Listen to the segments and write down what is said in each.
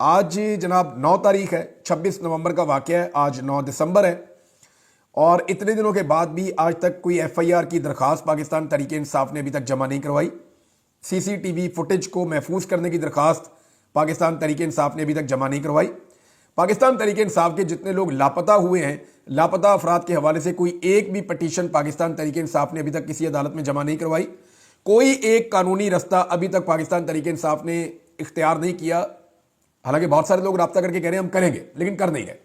آج جناب 9 تاریخ ہے, 26 نومبر کا واقعہ ہے, آج 9 دسمبر ہے, اور اتنے دنوں کے بعد بھی آج تک کوئی ایف آئی آر کی درخواست پاکستان تحریک انصاف نے ابھی تک جمع نہیں کروائی. سی سی ٹی وی فوٹیج کو محفوظ کرنے کی درخواست پاکستان تحریک انصاف نے ابھی تک جمع نہیں کروائی. پاکستان تحریک انصاف کے جتنے لوگ لاپتہ ہوئے ہیں, لاپتہ افراد کے حوالے سے کوئی ایک بھی پٹیشن پاکستان تحریک انصاف نے ابھی تک کسی عدالت میں جمع نہیں کروائی. کوئی ایک قانونی رستہ ابھی تک پاکستان تحریک انصاف نے اختیار نہیں کیا. حالانکہ بہت سارے لوگ رابطہ کر کے کہہ رہے ہیں ہم کریں گے, لیکن کر نہیں رہے.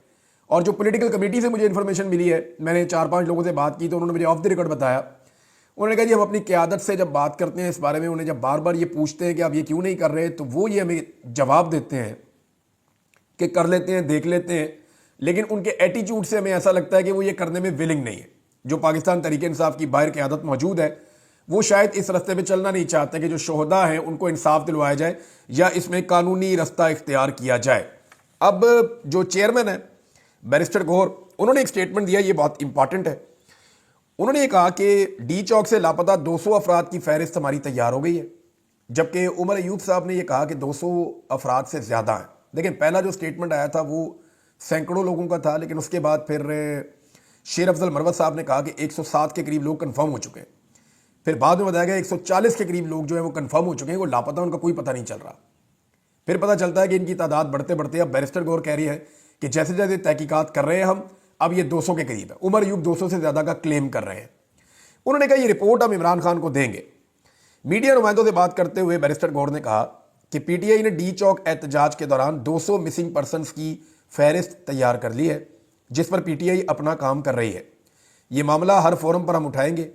اور جو پولیٹیکل کمیٹی سے مجھے انفارمیشن ملی ہے, میں نے 4-5 لوگوں سے بات کی تو انہوں نے مجھے آف دی ریکارڈ بتایا, انہوں نے کہا جی ہم اپنی قیادت سے جب بات کرتے ہیں اس بارے میں, انہیں جب بار بار یہ پوچھتے ہیں کہ آپ یہ کیوں نہیں کر رہے, تو وہ یہ ہمیں جواب دیتے ہیں کہ کر لیتے ہیں, دیکھ لیتے ہیں, لیکن ان کے ایٹیچیوڈ سے ہمیں ایسا لگتا ہے کہ وہ یہ کرنے میں ولنگ نہیں ہے. جو پاکستان تحریک انصاف کی باہر قیادت موجود ہے وہ شاید اس رستے پہ چلنا نہیں چاہتے کہ جو شہداء ہیں ان کو انصاف دلوایا جائے یا اس میں قانونی رستہ اختیار کیا جائے. اب جو چیئرمین ہے بیرسٹر گوہر, انہوں نے ایک سٹیٹمنٹ دیا, یہ بہت امپورٹنٹ ہے. انہوں نے یہ کہا کہ ڈی چوک سے لاپتہ 200 افراد کی فہرست ہماری تیار ہو گئی ہے, جبکہ عمر ایوب صاحب نے یہ کہا کہ 200 افراد سے زیادہ ہیں. دیکھیں پہلا جو سٹیٹمنٹ آیا تھا وہ سینکڑوں لوگوں کا تھا, لیکن اس کے بعد پھر شیر افضل مروت صاحب نے کہا کہ 107 کے قریب لوگ کنفرم ہو چکے ہیں. پھر بعد میں بتایا گیا 140 کے قریب لوگ جو ہیں وہ کنفرم ہو چکے ہیں, وہ لاپتہ, ان کا کوئی پتہ نہیں چل رہا. پھر پتہ چلتا ہے کہ ان کی تعداد بڑھتے بڑھتے اب بیرسٹر گور کہہ رہی ہے کہ جیسے جیسے تحقیقات کر رہے ہیں ہم, اب یہ 200 کے قریب ہے. عمر ایوب 200 سے زیادہ کا کلیم کر رہے ہیں. انہوں نے کہا یہ رپورٹ ہم عمران خان کو دیں گے. میڈیا نمائندوں سے بات کرتے ہوئے بیرسٹر گور نے کہا کہ پی ٹی آئی نے ڈی چوک احتجاج کے دوران 200 مسنگ پرسنز کی فہرست تیار کر لی ہے, جس پر پی ٹی آئی اپنا کام کر رہی ہے. یہ معاملہ ہر فورم پر ہم اٹھائیں گے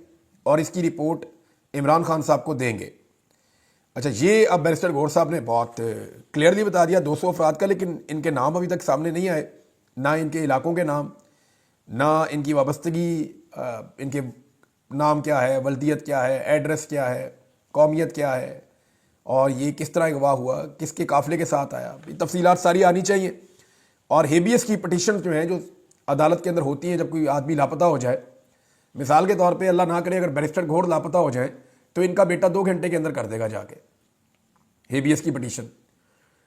اور اس کی رپورٹ عمران خان صاحب کو دیں گے. اچھا, یہ اب بیرسٹر گور صاحب نے بہت کلیئرلی بتا دیا 200 افراد کا, لیکن ان کے نام ابھی تک سامنے نہیں آئے, نہ ان کے علاقوں کے نام, نہ ان کی وابستگی, ان کے نام کیا ہے, ولدیت کیا ہے, ایڈریس کیا ہے, قومیت کیا ہے, اور یہ کس طرح اغوا ہوا, کس کے قافلے کے ساتھ آیا. یہ تفصیلات ساری آنی چاہیے. اور ہیبیس کی پٹیشن جو ہیں جو عدالت کے اندر ہوتی ہیں جب کوئی آدمی لاپتہ ہو جائے, مثال کے طور پہ اللہ نہ کرے اگر بیرسٹر گور لاپتہ ہو جائیں تو ان کا بیٹا 2 گھنٹے کے اندر کر دے گا جا کے ہیبیس کی پٹیشن.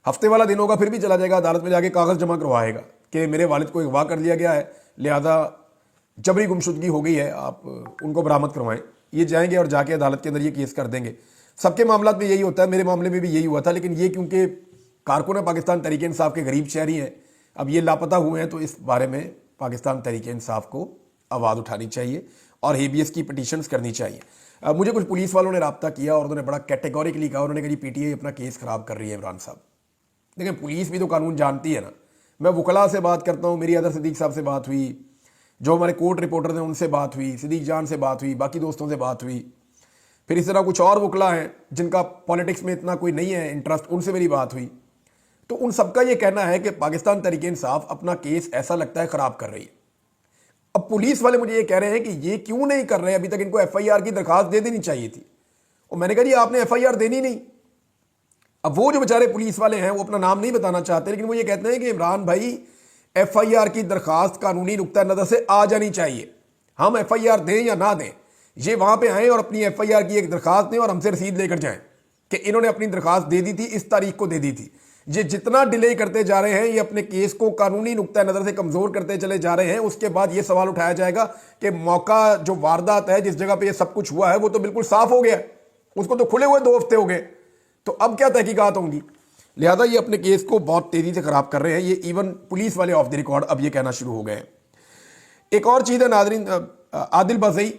ہفتے والا دن ہوگا پھر بھی چلا جائے گا عدالت میں, جا کے کاغذ جمع کروائے گا کہ میرے والد کو اغوا کر لیا گیا ہے, لہذا جبری گمشدگی ہو گئی ہے, آپ ان کو برآمد کروائیں. یہ جائیں گے اور جا کے عدالت کے اندر یہ کیس کر دیں گے. سب کے معاملات میں یہی ہوتا ہے, میرے معاملے میں بھی یہی ہوا تھا, لیکن یہ کیونکہ کارکن پاکستان تحریک انصاف کے غریب شہری ہیں, اب یہ لاپتہ ہوئے ہیں, تو اس بارے میں پاکستان تحریک انصاف کو آواز اٹھانی چاہیے اور ہیبیس کی پٹیشنز کرنی چاہیے. مجھے کچھ پولیس والوں نے رابطہ کیا اور انہوں نے بڑا کیٹیگوریکلی کہا, انہوں نے کہا جی پی ٹی آئی اپنا کیس خراب کر رہی ہے عمران صاحب. لیکن پولیس بھی تو قانون جانتی ہے نا. میں وکلاء سے بات کرتا ہوں, میری ادر صدیق صاحب سے بات ہوئی, جو ہمارے کورٹ رپورٹر ہیں ان سے بات ہوئی, صدیق جان سے بات ہوئی, باقی دوستوں سے بات ہوئی, پھر اس طرح کچھ اور وکلاء ہیں جن کا پالیٹکس میں اتنا کوئی نہیں ہے انٹرسٹ, ان سے میری بات ہوئی. تو ان سب کا یہ کہنا ہے کہ پاکستان تحریک انصاف اپنا کیس ایسا لگتا ہے خراب کر رہی ہے. اب پولیس والے مجھے یہ کہہ رہے ہیں کہ یہ کیوں نہیں کر رہے ہیں, ابھی تک ان کو ایف آئی آر کی درخواست دے دینی چاہیے تھی. اور میں نے کہا جی آپ نے ایف آئی آر دینی نہیں. اب وہ جو بیچارے پولیس والے ہیں وہ اپنا نام نہیں بتانا چاہتے, لیکن وہ یہ کہتے ہیں کہ عمران بھائی ایف آئی آر کی درخواست قانونی نقطہ نظر سے آ جانی چاہیے, ہم ایف آئی آر دیں یا نہ دیں, یہ وہاں پہ آئیں اور اپنی ایف آئی آر کی ایک درخواست دیں اور ہم سے رسید لے کر جائیں کہ انہوں نے اپنی درخواست دے دی تھی, اس تاریخ کو دے دی تھی. یہ جتنا ڈیلے کرتے جا رہے ہیں یہ اپنے کیس کو قانونی نقطہ نظر سے کمزور کرتے چلے جا رہے ہیں. اس کے بعد یہ سوال اٹھایا جائے گا کہ موقع جو واردات ہے جس جگہ پہ یہ سب کچھ ہوا ہے وہ تو بالکل صاف ہو گیا, اس کو تو کھلے ہوئے 2 ہفتے ہو گئے, تو اب کیا تحقیقات ہوں گی. لہذا یہ اپنے کیس کو بہت تیزی سے خراب کر رہے ہیں. یہ ایون پولیس والے آف دی ریکارڈ اب یہ کہنا شروع ہو گئے ہیں. ایک اور چیز ہے ناظرین, عادل بزئی,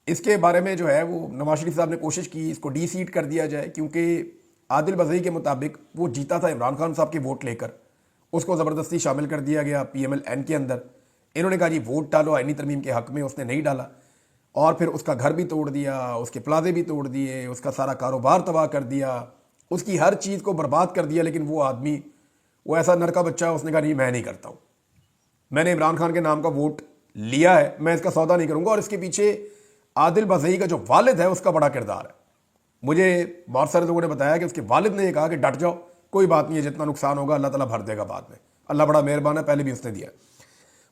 اس کے بارے میں جو ہے وہ نواز شریف صاحب نے کوشش کی اس کو ڈی سیٹ کر دیا جائے, کیونکہ عادل بزئی کے مطابق وہ جیتا تھا عمران خان صاحب کے ووٹ لے کر, اس کو زبردستی شامل کر دیا گیا پی ایم ایل این کے اندر. انہوں نے کہا جی ووٹ ڈالو آئینی ترمیم کے حق میں, اس نے نہیں ڈالا, اور پھر اس کا گھر بھی توڑ دیا, اس کے پلازے بھی توڑ دیے, اس کا سارا کاروبار تباہ کر دیا, اس کی ہر چیز کو برباد کر دیا. لیکن وہ آدمی وہ ایسا نرکا بچہ, اس نے کہا نہیں میں نہیں کرتا ہوں, میں نے عمران خان کے نام کا ووٹ لیا ہے, میں اس کا سودا نہیں کروں گا. اور اس کے پیچھے عادل بزئی کا جو والد ہے اس کا بڑا کردار ہے. مجھے بہت سارے لوگوں نے بتایا کہ اس کے والد نے یہ کہا کہ ڈٹ جاؤ, کوئی بات نہیں ہے, جتنا نقصان ہوگا اللہ تعالیٰ بھر دے گا بعد میں, اللہ بڑا مہربان ہے, پہلے بھی اس نے دیا.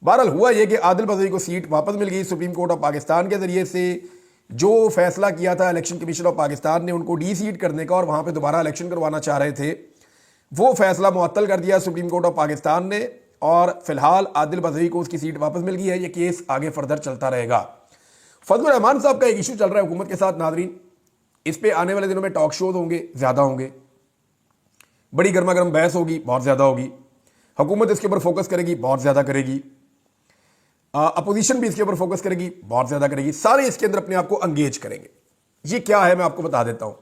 بہرحال ہوا یہ کہ عادل بزئی کو سیٹ واپس مل گئی سپریم کورٹ آف پاکستان کے ذریعے سے. جو فیصلہ کیا تھا الیکشن کمیشن آف پاکستان نے ان کو ڈی سیٹ کرنے کا اور وہاں پہ دوبارہ الیکشن کروانا چاہ رہے تھے, وہ فیصلہ معطل کر دیا سپریم کورٹ آف پاکستان نے، اور فی الحال عادل بدوی کو اس کی سیٹ واپس مل گئی ہے۔ یہ کیس آگے فردر چلتا رہے گا۔ فضل الرحمان صاحب کا ایک ایشو چل رہا ہے حکومت کے ساتھ ناظرین، اس پہ آنے والے دنوں میں ٹاک شوز ہوں گے، زیادہ ہوں گے، بڑی گرما گرم بحث ہوگی، بہت زیادہ ہوگی، حکومت اس کے اوپر فوکس کرے گی، بہت زیادہ کرے گی، اپوزیشن بھی اس کے اوپر فوکس کرے گی، بہت زیادہ کرے گی، سارے اس کے اندر اپنے آپ کو انگیج کریں گے۔ یہ کیا ہے میں آپ کو بتا دیتا ہوں۔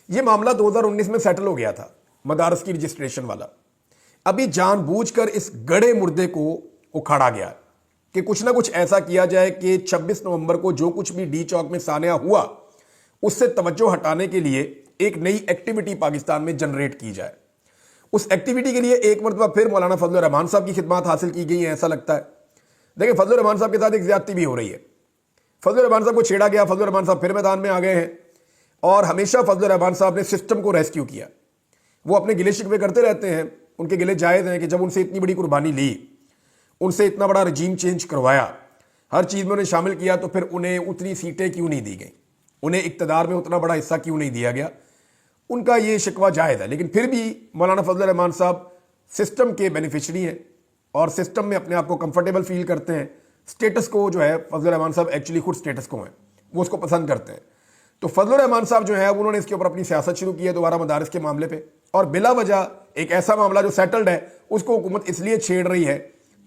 یہ معاملہ 2019 میں سیٹل ہو گیا تھا، مدارس کی رجسٹریشن والا۔ ابھی جان بوجھ کر اس گڑے مردے کو اکھاڑا گیا کہ کچھ نہ کچھ ایسا کیا جائے کہ 26 نومبر کو جو کچھ بھی ڈی چوک میں سانحہ ہوا اس سے توجہ ہٹانے کے لیے ایک نئی ایکٹیویٹی پاکستان میں جنریٹ کی جائے۔ اس ایکٹیویٹی کے لیے ایک مرتبہ پھر مولانا فضل الرحمان صاحب کی خدمات حاصل کی گئی ہیں، ایسا لگتا ہے۔ دیکھیں، فضل الرحمان صاحب کے ساتھ ایک زیادتی بھی ہو رہی ہے۔ فضل الرحمان صاحب کو چھیڑا گیا، فضل الرحمان صاحب پھر میدان میں آ گئے ہیں، اور ہمیشہ فضل الرحمان صاحب نے سسٹم کو ریسکیو کیا۔ وہ اپنے گلے شکوے کرتے رہتے ہیں، ان کے گلے جائز ہیں کہ جب ان سے اتنی بڑی قربانی لی، ان سے اتنا بڑا رجیم چینج کروایا، ہر چیز میں انہیں شامل کیا، تو پھر انہیں اتنی سیٹیں کیوں نہیں دی گئیں، انہیں اقتدار میں اتنا بڑا حصہ کیوں نہیں دیا گیا۔ ان کا یہ شکوہ جائز ہے، لیکن پھر بھی مولانا فضل الرحمان صاحب سسٹم کے بینیفیشری ہیں اور سسٹم میں اپنے آپ کو کمفرٹیبل فیل کرتے ہیں۔ سٹیٹس کو جو ہے، فضل الرحمان صاحب ایکچولی خود سٹیٹس کو ہیں، وہ اس کو پسند کرتے ہیں۔ تو فضل الرحمان صاحب جو ہے انہوں نے اس کے اوپر اپنی سیاست شروع کی ہے دوبارہ مدارس کے معاملے پہ، اور بلا وجہ ایک ایسا معاملہ جو سیٹلڈ ہے اس کو حکومت اس لیے چھیڑ رہی ہے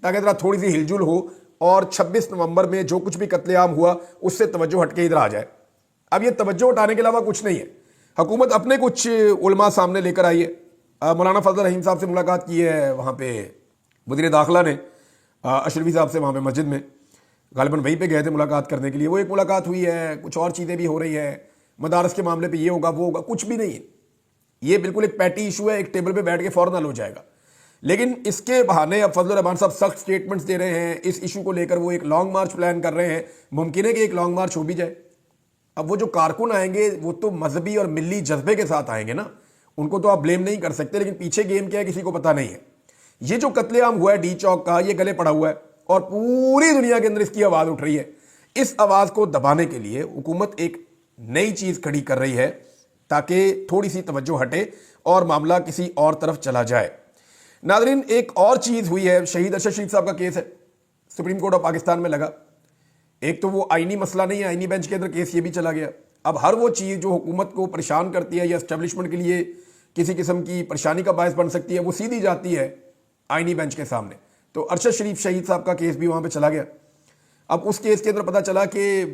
تاکہ ذرا تھوڑی سی ہلجل ہو، اور 26 نومبر میں جو کچھ بھی قتل عام ہوا اس سے توجہ ہٹ کے ادھر آ جائے۔ اب یہ توجہ ہٹانے کے علاوہ کچھ نہیں ہے۔ حکومت اپنے کچھ علماء سامنے لے کر آئی ہے۔ مولانا فضل الرحیم صاحب سے ملاقات کی ہے وہاں پہ وزیر داخلہ نے، اشرفی صاحب سے وہاں پہ مسجد میں، غالباً وہیں پہ گئے تھے ملاقات کرنے کے لیے۔ وہ ایک ملاقات ہوئی ہے، کچھ اور چیزیں بھی ہو رہی ہے، مدارس کے معاملے پہ یہ ہوگا وہ ہوگا، کچھ بھی نہیں ہے۔ یہ بالکل ایک پیٹی ایشو ہے، ایک ٹیبل پہ بیٹھ کے فوراً حل ہو جائے گا۔ لیکن اس کے بہانے اب فضل الرحمان صاحب سخت سٹیٹمنٹس دے رہے ہیں، اس ایشو کو لے کر وہ ایک لانگ مارچ پلان کر رہے ہیں۔ ممکن ہے کہ ایک لانگ مارچ ہو بھی جائے۔ اب وہ جو کارکن آئیں گے وہ تو مذہبی اور ملی جذبے کے ساتھ آئیں گے نا، ان کو تو آپ بلیم نہیں کر سکتے، لیکن پیچھے گیم کیا ہے کسی کو پتہ نہیں ہے۔ یہ جو قتل عام ہوا ہے ڈی چوک کا، یہ گلے پڑا ہوا ہے اور پوری دنیا کے اندر اس کی آواز اٹھ رہی ہے۔ اس آواز کو دبانے کے لیے حکومت ایک نئی چیز کھڑی کر رہی ہے تاکہ تھوڑی سی توجہ ہٹے اور معاملہ کسی اور طرف چلا جائے۔ ناظرین، ایک اور چیز ہوئی ہے، شہید ارشد شریف صاحب کا کیس ہے، سپریم کورٹ آف پاکستان میں لگا۔ ایک تو وہ آئینی مسئلہ نہیں ہے، آئینی بینچ کے اندر کیس یہ بھی چلا گیا۔ اب ہر وہ چیز جو حکومت کو پریشان کرتی ہے یا اسٹیبلشمنٹ کے لیے کسی قسم کی پریشانی کا باعث بن سکتی ہے، وہ سیدھی جاتی ہے آئینی بینچ کے سامنے۔ تو ارشد شریف شہید صاحب کا کیس بھی وہاں پہ چلا گیا۔ اب اس کیس کے اندر پتہ چلا کہ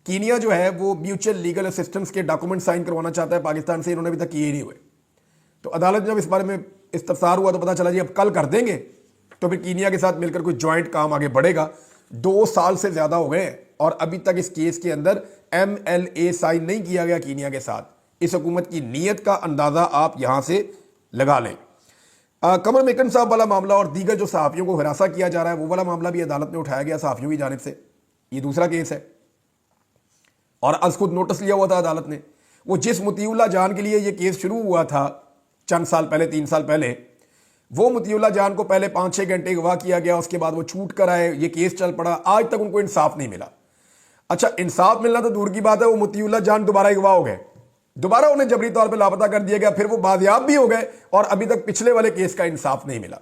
کینیا جو ہے وہ میوچل لیگل اسسٹنس کے ڈاکومنٹ سائن کروانا چاہتا ہے پاکستان سے، انہوں نے ابھی تک کیے نہیں ہوئے۔ تو عدالت جب اس بارے میں استفسار ہوا تو پتہ چلا جی اب کل کر دیں گے، تو پھر کینیا کے ساتھ مل کر کوئی جوائنٹ کام آگے بڑھے گا۔ 2 سال سے زیادہ ہو گئے اور ابھی تک اس کیس کے اندر MLA سائن نہیں کیا گیا کینیا کے ساتھ۔ اس حکومت کی نیت کا اندازہ آپ یہاں سے لگا لیں۔ قمر میکن صاحب والا معاملہ اور دیگر جو صحافیوں کو ہراساں کیا جا رہا ہے وہ والا معاملہ بھی عدالت میں اٹھایا گیا صحافیوں کی جانب سے۔ یہ دوسرا کیس ہے اور از خود نوٹس لیا ہوا تھا عدالت نے۔ وہ جس مطیع اللہ جان کے لیے یہ کیس شروع ہوا تھا چند سال پہلے، 3 سال پہلے، وہ مطیع اللہ جان کو پہلے 5-6 گھنٹے گواہ کیا گیا، اس کے بعد وہ چھوٹ کر آئے، یہ کیس چل پڑا، آج تک ان کو انصاف نہیں ملا۔ اچھا، انصاف ملنا تو دور کی بات ہے، وہ مطیع اللہ جان دوبارہ گواہ ہو گئے، دوبارہ انہیں جبری طور پہ لاپتہ کر دیا گیا، پھر وہ بازیاب بھی ہو گئے اور ابھی تک پچھلے والے کیس کا انصاف نہیں ملا۔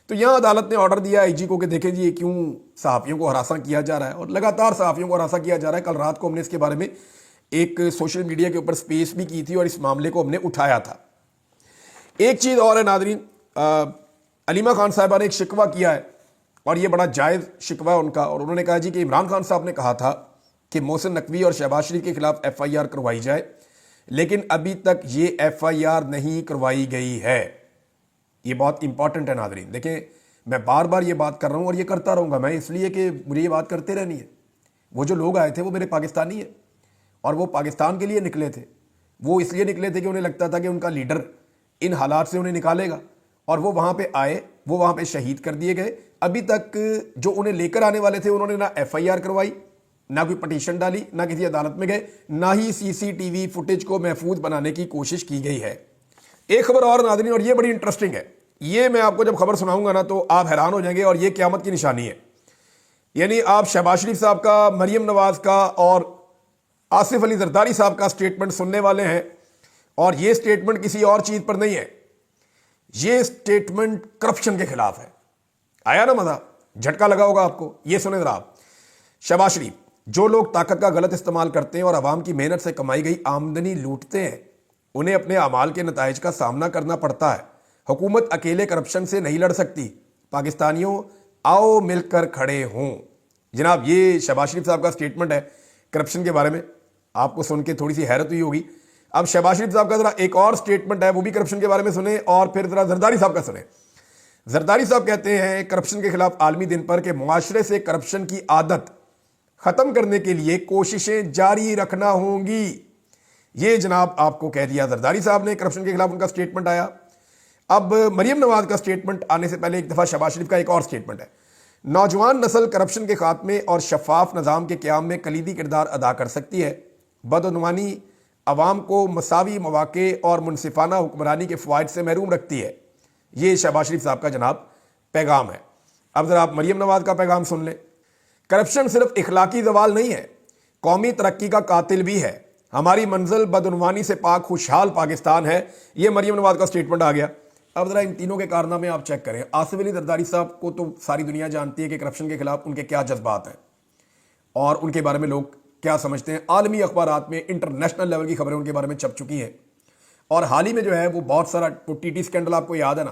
تو یہاں عدالت نے آرڈر دیا IG کو کہ دیکھیں جی یہ کیوں صحافیوں کو ہراساں کیا جا رہا ہے، اور لگاتار صحافیوں کو ہراساں کیا جا رہا ہے۔ کل رات کو ہم نے اس کے بارے میں ایک سوشل میڈیا کے اوپر سپیس بھی کی تھی اور اس معاملے کو ہم نے اٹھایا تھا۔ ایک چیز اور ہے ناظرین، علیمہ خان صاحبہ نے ایک شکوہ کیا ہے اور یہ بڑا جائز شکوہ ہے ان کا، اور انہوں نے کہا جی کہ عمران خان صاحب نے کہا تھا کہ محسن نقوی اور شہباز شریف کے خلاف FIR کروائی جائے، لیکن ابھی تک یہ FIR نہیں کروائی گئی ہے۔ یہ بہت امپورٹنٹ ہے ناظرین۔ دیکھیں، میں بار بار یہ بات کر رہا ہوں اور یہ کرتا رہوں گا میں، اس لیے کہ مجھے یہ بات کرتے رہنی ہے۔ وہ جو لوگ آئے تھے وہ میرے پاکستانی ہیں اور وہ پاکستان کے لیے نکلے تھے، وہ اس لیے نکلے تھے کہ انہیں لگتا تھا کہ ان کا لیڈر ان حالات سے انہیں نکالے گا، اور وہ وہاں پہ آئے، وہ وہاں پہ شہید کر دیے گئے۔ ابھی تک جو انہیں لے کر آنے والے تھے انہوں نے نہ FIR کروائی، نہ کوئی پٹیشن ڈالی، نہ کسی عدالت میں گئے، نہ ہی CCTV فوٹیج کو محفوظ بنانے کی کوشش کی گئی ہے۔ ایک خبر اور ناظرین، اور یہ بڑی انٹرسٹنگ ہے، یہ میں آپ کو جب خبر سناؤں گا نا تو آپ حیران ہو جائیں گے، اور یہ قیامت کی نشانی ہے۔ یعنی آپ شہباز شریف صاحب کا، مریم نواز کا اور آصف علی زرداری صاحب کا سٹیٹمنٹ سننے والے ہیں، اور یہ سٹیٹمنٹ کسی اور چیز پر نہیں ہے۔ یہ سٹیٹمنٹ کرپشن کے خلاف ہے. آیا نا مزہ, جھٹکا لگا ہوگا آپ کو. یہ سنیں ذرا آپ. شہباز شریف, جو لوگ طاقت کا غلط استعمال کرتے ہیں اور عوام کی محنت سے کمائی گئی آمدنی لوٹتے ہیں, انہیں اپنے اعمال کے نتائج کا سامنا کرنا پڑتا ہے. حکومت اکیلے کرپشن سے نہیں لڑ سکتی. پاکستانیوں آؤ مل کر کھڑے ہوں. جناب یہ شہباز شریف صاحب کا سٹیٹمنٹ ہے کرپشن کے بارے میں. آپ کو سن کے تھوڑی سی حیرت ہوئی ہوگی. اب شہباز شریف صاحب کا ذرا ایک اور سٹیٹمنٹ ہے, وہ بھی کرپشن کے بارے میں سنیں, اور پھر ذرا زرداری صاحب کا سنیں. زرداری صاحب کہتے ہیں کرپشن کے خلاف عالمی دن پر کہ معاشرے سے کرپشن کی عادت ختم کرنے کے لیے کوششیں جاری رکھنا ہوں گی. یہ جناب آپ کو کہہ دیا زرداری صاحب نے, کرپشن کے خلاف ان کا سٹیٹمنٹ آیا. اب مریم نواز کا سٹیٹمنٹ آنے سے پہلے ایک دفعہ شہباز شریف کا ایک اور سٹیٹمنٹ ہے. نوجوان نسل کرپشن کے خاتمے اور شفاف نظام کے قیام میں کلیدی کردار ادا کر سکتی ہے. بدعنوانی عوام کو مساوی مواقع اور منصفانہ حکمرانی کے فوائد سے محروم رکھتی ہے. یہ شہباز شریف صاحب کا جناب پیغام ہے. اب ذرا آپ مریم نواز کا پیغام سن لیں. کرپشن صرف اخلاقی زوال نہیں ہے, قومی ترقی کا قاتل بھی ہے. ہماری منزل بدعنوانی سے پاک خوشحال پاکستان ہے. یہ مریم نواز کا سٹیٹمنٹ آ گیا. اب ذرا ان تینوں کے کارنامے آپ چیک کریں. آصف علی زرداری صاحب کو تو ساری دنیا جانتی ہے کہ کرپشن کے خلاف ان کے کیا جذبات ہیں اور ان کے بارے میں لوگ کیا سمجھتے ہیں. عالمی اخبارات میں انٹرنیشنل لیول کی خبریں ان کے بارے میں چھپ چکی ہیں. اور حال ہی میں جو ہے وہ بہت سارا ٹی ٹی اسکینڈل آپ کو یاد ہے نا.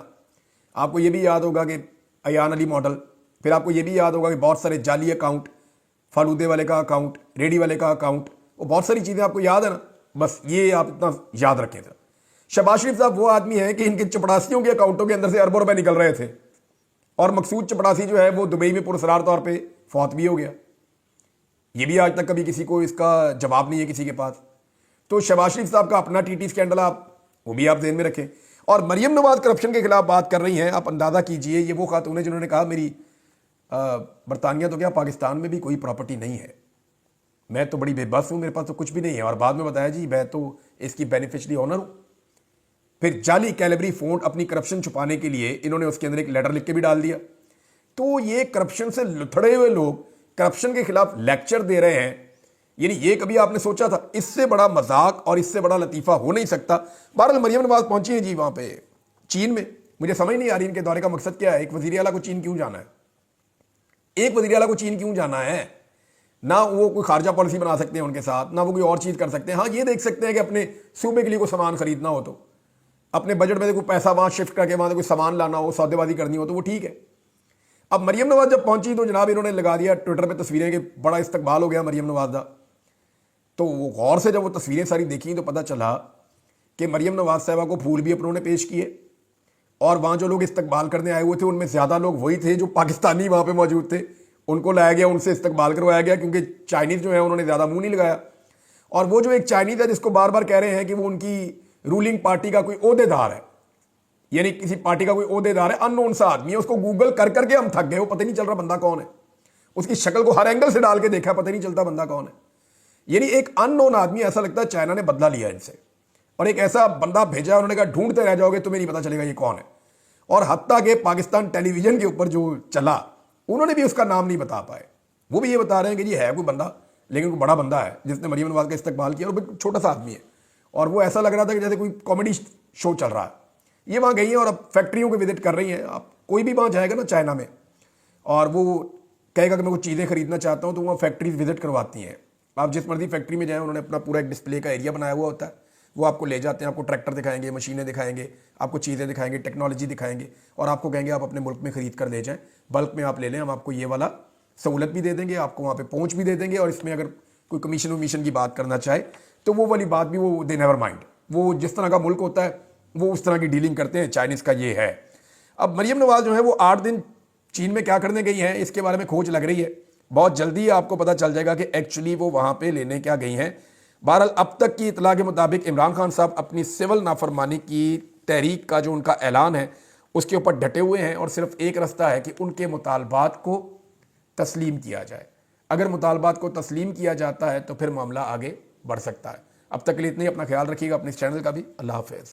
آپ کو یہ بھی یاد ہوگا کہ ایان علی ماڈل, پھر آپ کو یہ بھی یاد ہوگا کہ بہت سارے جعلی اکاؤنٹ, فالودے والے کا اکاؤنٹ, ریڈی والے کا اکاؤنٹ, وہ بہت ساری چیزیں آپ کو یاد ہے نا. بس یہ آپ اتنا یاد رکھیں تھے. شہباز شریف صاحب وہ آدمی ہیں کہ ان کے چپڑاسیوں کے اکاؤنٹوں کے اندر سے اربوں روپے نکل رہے تھے, اور مقصود چپڑاسی جو ہے وہ دبئی میں پراسرار طور پہ فوت بھی ہو گیا. یہ بھی آج تک کبھی کسی کو اس کا جواب نہیں ہے کسی کے پاس. تو شہباز شریف صاحب کا اپنا ٹی ٹی اسکینڈل آپ وہ بھی آپ ذہن میں رکھیں. اور مریم نواز کرپشن کے خلاف بات کر رہی ہیں. آپ اندازہ کیجئے یہ وہ خاتون ہے جنہوں نے کہا میری برطانیہ تو کیا پاکستان میں بھی کوئی پراپرٹی نہیں ہے, میں تو بڑی بے بس ہوں, میرے پاس تو کچھ بھی نہیں ہے. اور بعد میں بتایا جی میں تو اس کی بینیفیشری آنر ہوں. پھر جعلی کیلیبری فونٹ اپنی کرپشن چھپانے کے لیے انہوں نے اس کے اندر ایک لیٹر لکھ کے بھی ڈال دیا. تو یہ کرپشن سے لتھڑے ہوئے لوگ کرپشن کے خلاف لیکچر دے رہے ہیں. یعنی یہ کبھی آپ نے سوچا تھا؟ اس سے بڑا مذاق اور اس سے بڑا لطیفہ ہو نہیں سکتا. بہرحال مریم نواز پہنچی ہیں جی وہاں پہ چین میں. مجھے سمجھ نہیں آ رہی ان کے دورے کا مقصد کیا ہے. ایک وزیر اعلیٰ کو چین کیوں جانا ہے؟ ایک وزیر اعلیٰ کو چین کیوں جانا ہے؟ نہ وہ کوئی خارجہ پالیسی بنا سکتے ہیں ان کے ساتھ, نہ وہ کوئی اور چیز کر سکتے ہیں. ہاں یہ دیکھ سکتے ہیں کہ اپنے صوبے کے لیے کوئی سامان خریدنا ہو تو اپنے بجٹ میں کوئی پیسہ وہاں شفٹ کر کے وہاں سے کوئی سامان لانا ہو, سودے بازی کرنی ہو تو وہ ٹھیک ہے. اب مریم نواز جب پہنچی تو جناب انہوں نے لگا دیا ٹویٹر پہ تصویریں کہ بڑا استقبال ہو گیا مریم نواز کا. تو وہ غور سے جب وہ تصویریں ساری دیکھیں تو پتہ چلا کہ مریم نواز صاحبہ کو پھول بھی اپنوں نے پیش کیے, اور وہاں جو لوگ استقبال کرنے آئے ہوئے تھے ان میں زیادہ لوگ وہی تھے جو پاکستانی وہاں پہ موجود تھے. ان کو لایا گیا, ان سے استقبال کروایا گیا, کیونکہ چائنیز جو ہے انہوں نے زیادہ منہ نہیں لگایا. اور وہ جو ایک چائنیز ہے جس کو بار بار کہہ رہے ہیں کہ وہ ان کی رولنگ پارٹی کا کوئی عہدے دار ہے, یعنی کسی پارٹی کا کوئی عہدے دار ہے, ان نون سا آدمی ہے, اس کو گوگل کر کر کے ہم تھک گئے, وہ پتہ نہیں چل رہا بندہ کون ہے. اس کی شکل کو ہر اینگل سے ڈال کے دیکھا, پتہ نہیں چلتا بندہ کون ہے. یعنی ایک ان نون آدمی, ایسا لگتا ہے چائنا نے بدلہ لیا ان سے, اور ایک ایسا بندہ بھیجا انہوں نے کہا ڈھونڈتے رہ جاؤ گے تمہیں نہیں پتہ چلے گا یہ کون ہے. اور حتیٰ کہ پاکستان ٹیلی ویژن کے اوپر جو چلا انہوں نے بھی اس کا نام نہیں بتا پائے. وہ بھی یہ بتا رہے ہیں کہ یہ ہے کوئی بندہ, لیکن کوئی بڑا بندہ ہے جس نے مریم نواز کا استقبال کیا, اور چھوٹا سا آدمی ہے. اور وہ ایسا لگ رہا تھا کہ جیسے کوئی کامیڈی شو چل رہا ہے. یہ وہاں گئی ہیں اور اب فیکٹریوں کو وزٹ کر رہی ہیں. آپ کوئی بھی وہاں جائے گا نا چائنا میں, اور وہ کہے گا کہ میں کچھ چیزیں خریدنا چاہتا ہوں, تو وہاں فیکٹریز وزٹ کرواتی ہیں. آپ جس مرضی فیکٹری میں جائیں, انہوں نے اپنا پورا ایک ڈسپلے کا ایریا بنایا ہوا ہوتا ہے, وہ آپ کو لے جاتے ہیں, آپ کو ٹریکٹر دکھائیں گے, مشینیں دکھائیں گے, آپ کو چیزیں دکھائیں گے, ٹیکنالوجی دکھائیں گے, اور آپ کو کہیں گے آپ اپنے ملک میں خرید کر لے جائیں, بلک میں آپ لے لیں, ہم آپ کو یہ والا سہولت بھی دے دیں گے, آپ کو وہاں پہ پہنچ بھی دے دیں گے, اور اس میں اگر کوئی کمیشن کی بات کرنا چاہے تو وہ والی بات بھی وہ دے نیور مائنڈ. وہ جس طرح کا ملک ہوتا ہے وہ اس طرح کی ڈیلنگ کرتے ہیں. چائنیز کا یہ ہے. اب مریم نواز جو ہے وہ 8 دن چین میں کیا کرنے گئی ہیں اس کے بارے میں کھوج لگ رہی ہے. بہت جلدی آپ کو پتہ چل جائے گا کہ ایکچولی وہ وہاں پہ لینے کیا گئی ہیں. بہرحال اب تک کی اطلاع کے مطابق عمران خان صاحب اپنی سول نافرمانی کی تحریک کا جو ان کا اعلان ہے اس کے اوپر ڈٹے ہوئے ہیں, اور صرف ایک رستہ ہے کہ ان کے مطالبات کو تسلیم کیا جائے. اگر مطالبات کو تسلیم کیا جاتا ہے تو پھر معاملہ آگے بڑھ سکتا ہے. اب تک کے لیے اتنے ہی. اپنا خیال رکھیے گا, اپنے اس چینل کا بھی. اللہ حافظ.